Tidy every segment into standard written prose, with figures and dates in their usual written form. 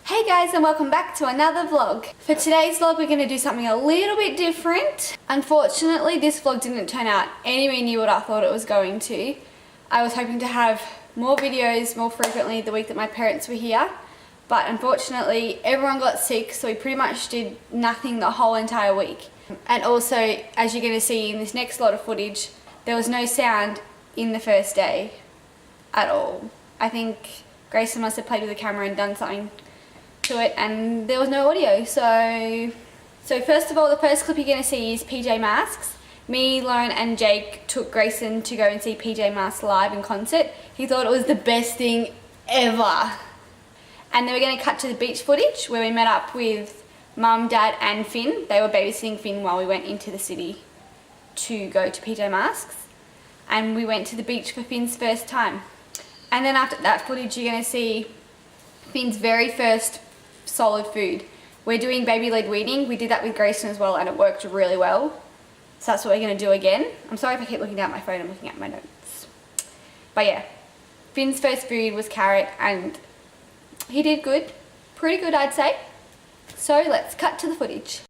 Hey guys, and welcome back to another vlog. For today's vlog we're going to do something a little bit different. Unfortunately this vlog didn't turn out anywhere near what I thought it was going to. I was hoping to have more videos more frequently the week that my parents were here, but unfortunately everyone got sick, so we pretty much did nothing the whole entire week. And also, as you're going to see in this next lot of footage, there was no sound in the first day at all. I think Grayson must have played with the camera and done something to it, and there was no audio. So first of all, the first clip you're going to see is PJ Masks. Me, Lauren and Jake took Grayson to go and see PJ Masks live in concert. He thought it was the best thing ever. And then we're going to cut to the beach footage where we met up with Mum, Dad and Finn. They were babysitting Finn while we went into the city to go to PJ Masks. And we went to the beach for Finn's first time. And then after that footage you're going to see Finn's very first solid food. We're doing baby-led weaning. We did that with Grayson as well and it worked really well. So that's what we're going to do again. I'm sorry if I keep looking down at my phone, I'm looking at my notes. But yeah, Finn's first food was carrot and he did good. Pretty good, I'd say. So let's cut to the footage.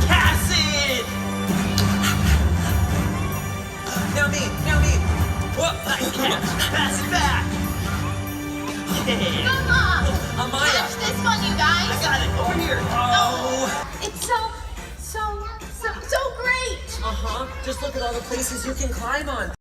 Acid! Now me! Whoop! Nice catch! Pass it back! Yeah! Come on! Amaya! Catch this one, you guys! I got it! Over here! Oh! It's so great! Uh-huh. Just look at all the places you can climb on.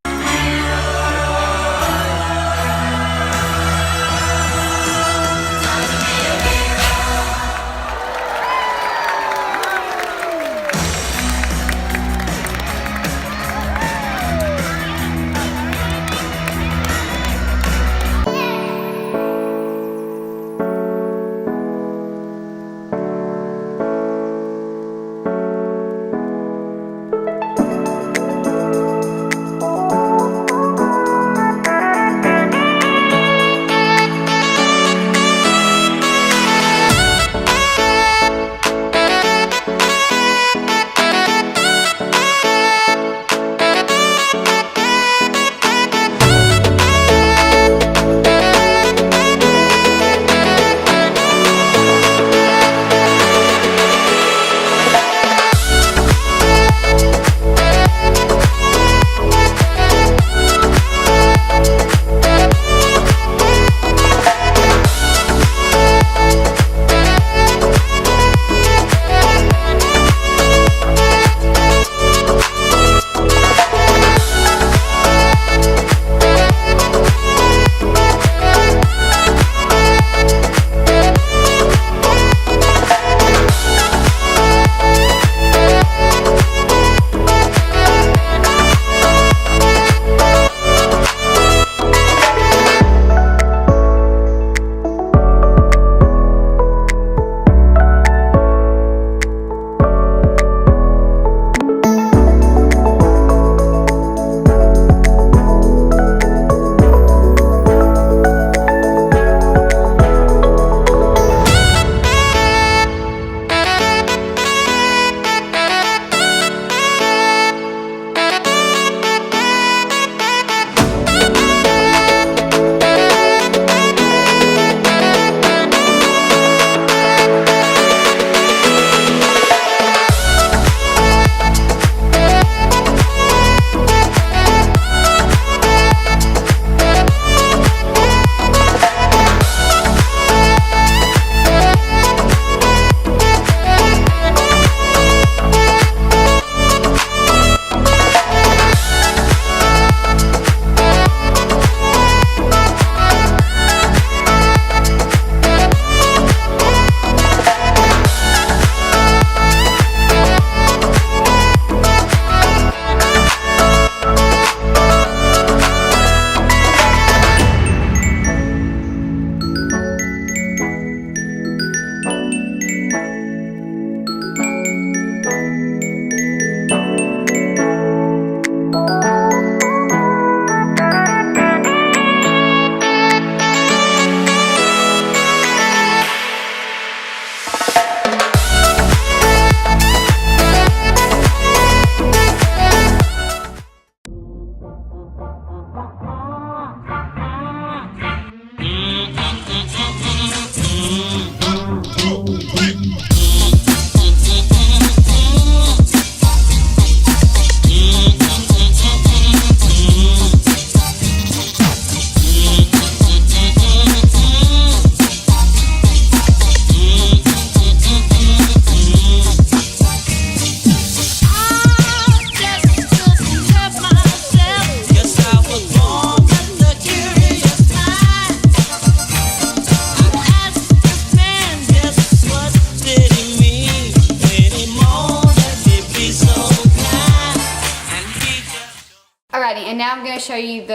And now I'm going to show you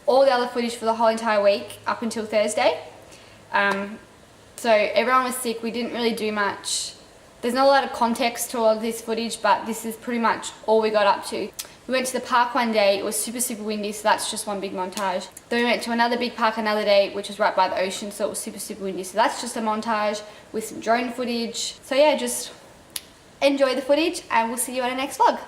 all the other footage for the whole entire week up until Thursday. So everyone was sick, we didn't really do much. There's not a lot of context to all of this footage, but this is pretty much all we got up to. We went to the park one day, it was super windy, so that's just one big montage. Then we went to another big park another day, which was right by the ocean, so it was super windy, so that's just a montage with some drone footage. So yeah, just enjoy the footage and we'll see you on our next vlog.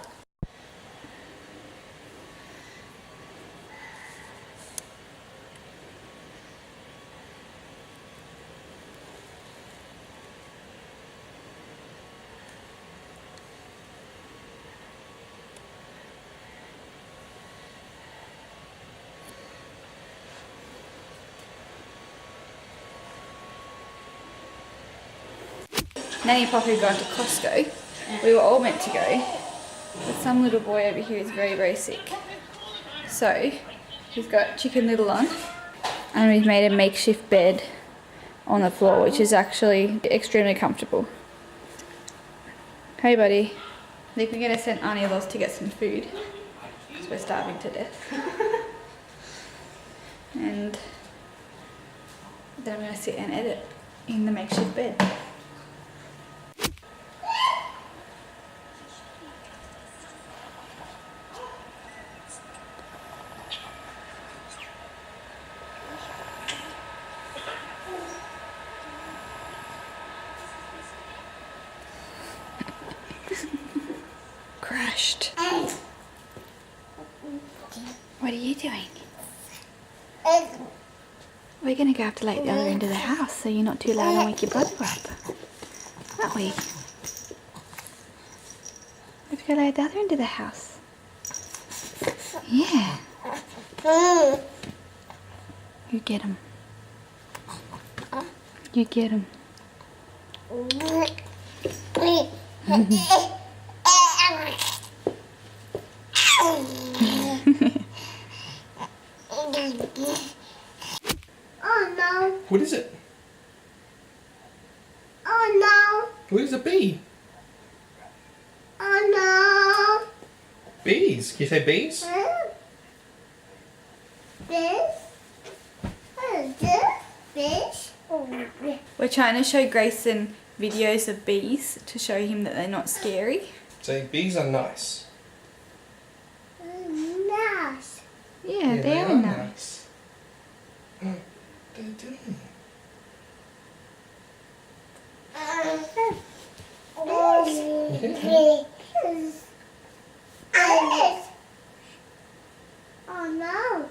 Nanny and Poppy had gone to Costco. We were all meant to go, but some little boy over here is very sick. So he's got Chicken Little on, and we've made a makeshift bed on the floor, which is actually extremely comfortable. Hey buddy. I think we're gonna send Auntie Los to get some food because we're starving to death. And then I'm gonna sit and edit in the makeshift bed. Crashed. What are you doing? We're going to go up to like the other end of the house so you're not too loud and wake your brother up. Aren't we? Let's go like the other end of the house. Yeah. You get him. You get him. Oh no. What is it? Oh no. What is a bee? Oh no. Bees. Can you say bees? We're trying to show Grayson videos of bees to show him that they're not scary. Say bees are nice. Nice. Yeah, they are nice. What are they doing? Oh no.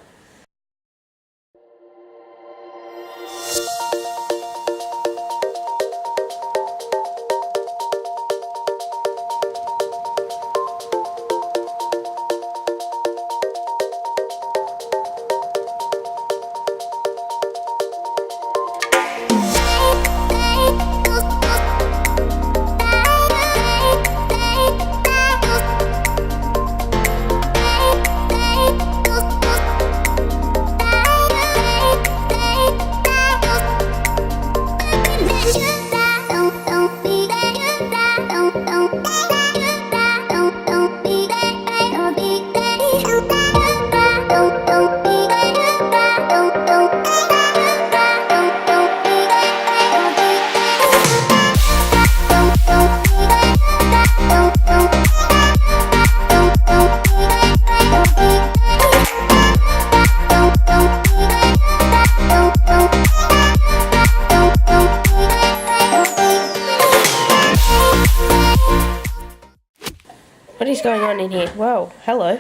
What is going on in here? Whoa, hello.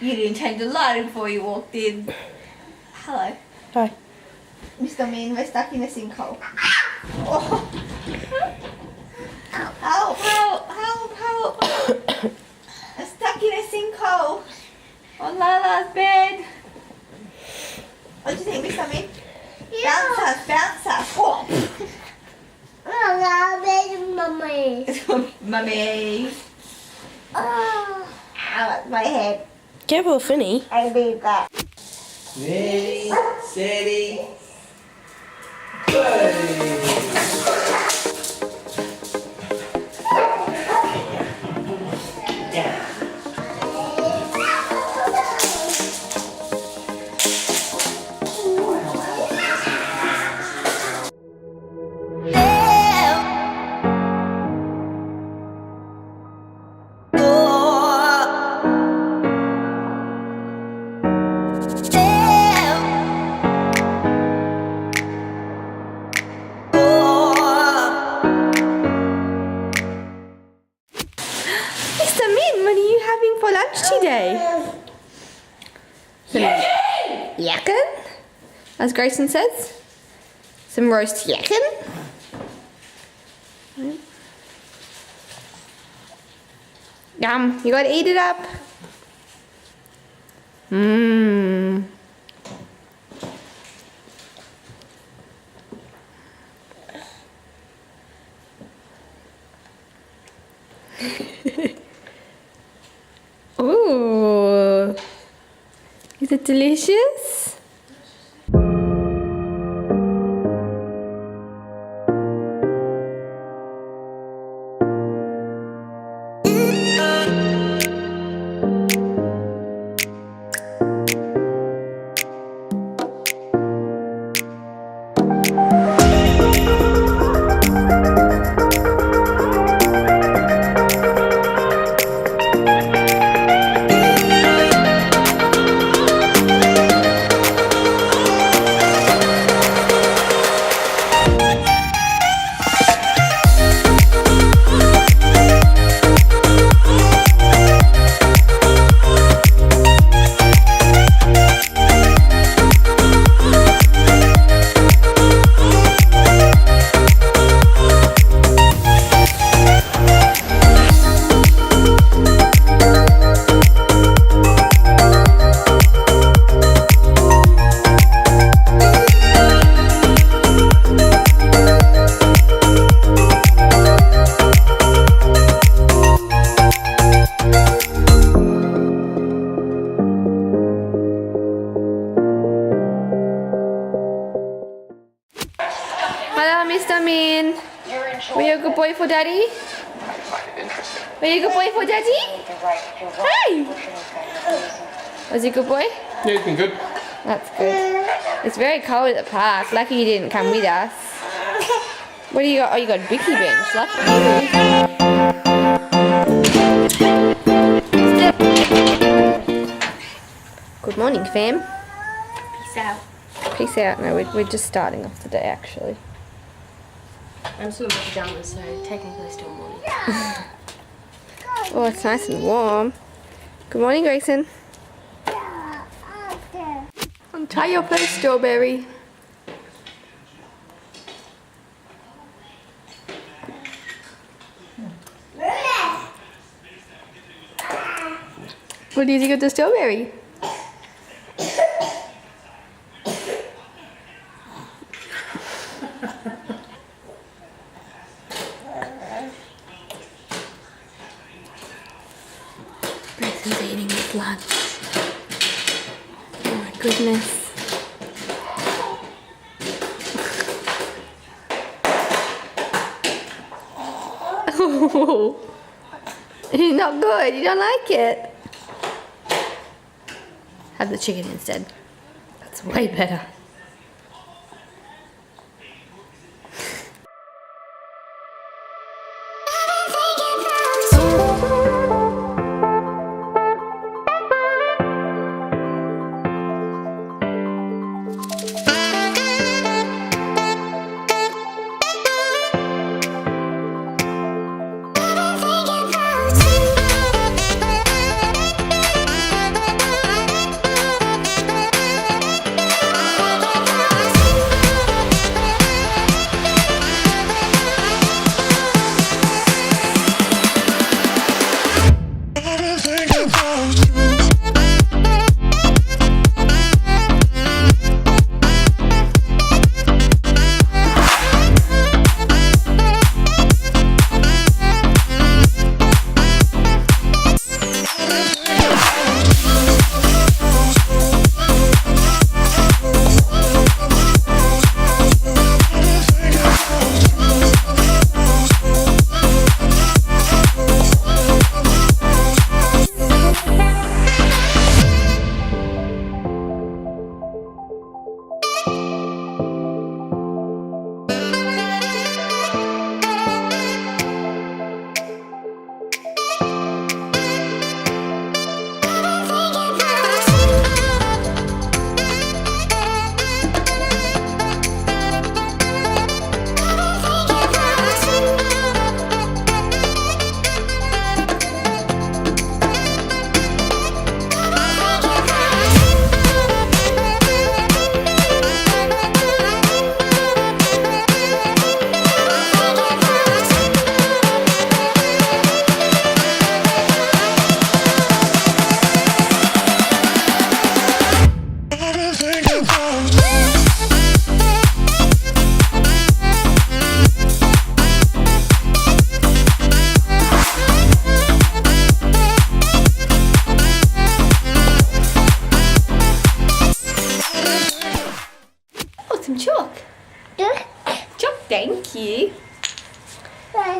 You didn't change the lighting before you walked in. Hello. Hi. Mr. Min, we're stuck in a sinkhole. Oh. Help, help, help, help. I'm stuck in a sinkhole on Lala's bed. What do you think, Mr. Min? Bounce us, bounce us. Oh. Mommy. Mummy. Oh. Ow, my head. Careful, Finnley. I need that. Ready, steady, go! as Grayson says. Some roast chicken. Yum, you gotta eat it up. Mmm. Ooh. Is it delicious? Hello, Mr. Min. Were you a good boy for Daddy? Were you a good boy for Daddy? Hey! Was he a good boy? Yeah, he's been good. That's good. It's very cold at the park. Lucky you didn't come with us. What do you got? Oh, you got a Bicky bench. Lucky you. Good morning, fam. Peace out. Peace out. No, we're just starting off the day, actually. I'm still in my pajamas, so technically still morning. Oh, it's nice and warm. Good morning, Grayson. Untie your first strawberry. What do you think of the strawberry? Grayson's eating his lunch. Oh my goodness. Oh, it's not good. You don't like it. Have the chicken instead. That's way better.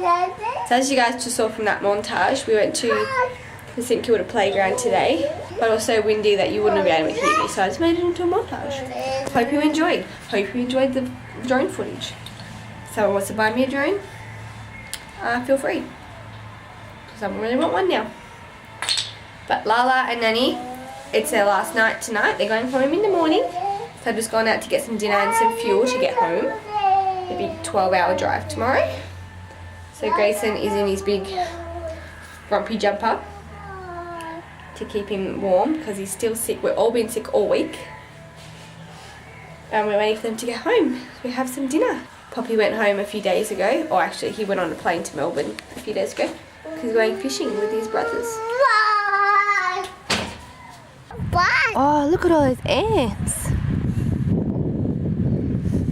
So as you guys just saw from that montage, we went to the St Kilda playground today, but it was so windy that you wouldn't be able to hear me, so I just made it into a montage. Hope you enjoyed. Hope you enjoyed the drone footage. If someone wants to buy me a drone, feel free, because I don't really want one now. But Lala and Nanny, it's their last night tonight. They're going home in the morning, so I've just gone out to get some dinner and some fuel to get home. It'll be a 12-hour drive tomorrow. So Grayson is in his big grumpy jumper to keep him warm because he's still sick. We've all been sick all week. And we're waiting for them to get home. We have some dinner. Poppy went home a few days ago, or actually he went on a plane to Melbourne a few days ago because he's going fishing with his brothers. Oh, look at all those ants.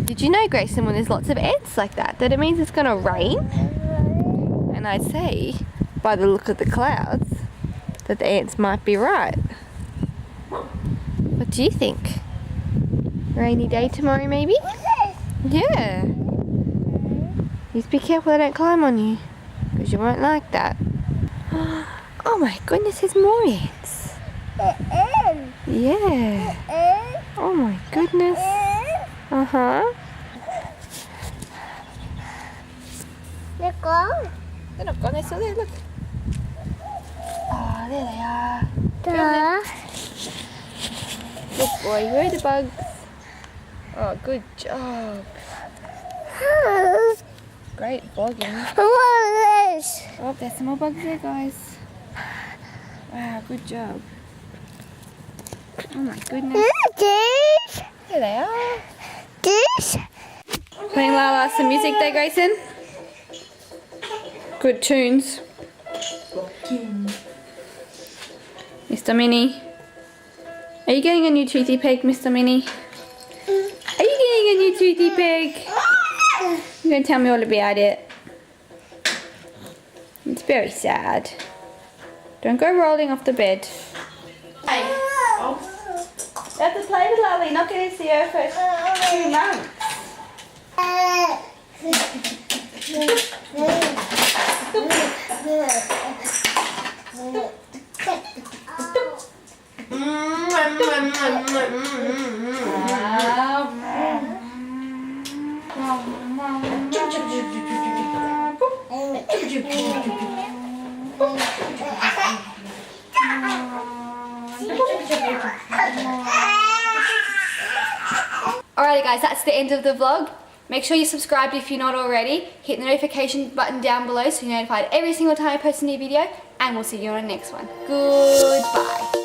Did you know, Grayson, when there's lots of ants like that it means it's going to rain? And I'd say, by the look of the clouds, that the ants might be right. What do you think? Rainy day tomorrow, maybe? Yeah. Just be careful they don't climb on you, because you won't like that. Oh my goodness, there's more ants. Yeah. Oh my goodness. Uh-huh. They're gone. They're not gone, they're still there, look. Oh, there they are. Good boy, where are the bugs? Oh, good job. Great vlogging. What is this? Oh, there's some more bugs there, guys. Wow, good job. Oh my goodness. This? There they are. This? Playing Lala some music there, Grayson. Good tunes. Mr. Minnie. Are you getting a new toothy peg, Mr. Minnie? Are you getting a new toothy peg? You're going to tell me all about it. It's very sad. Don't go rolling off the bed. Hey. You have to play with Lala. You're not going to see her for 2 months. Alrighty guys, that's the end of the vlog. Make sure you're subscribed if you're not already. Hit the notification button down below so you're notified every single time I post a new video. And we'll see you on the next one. Goodbye.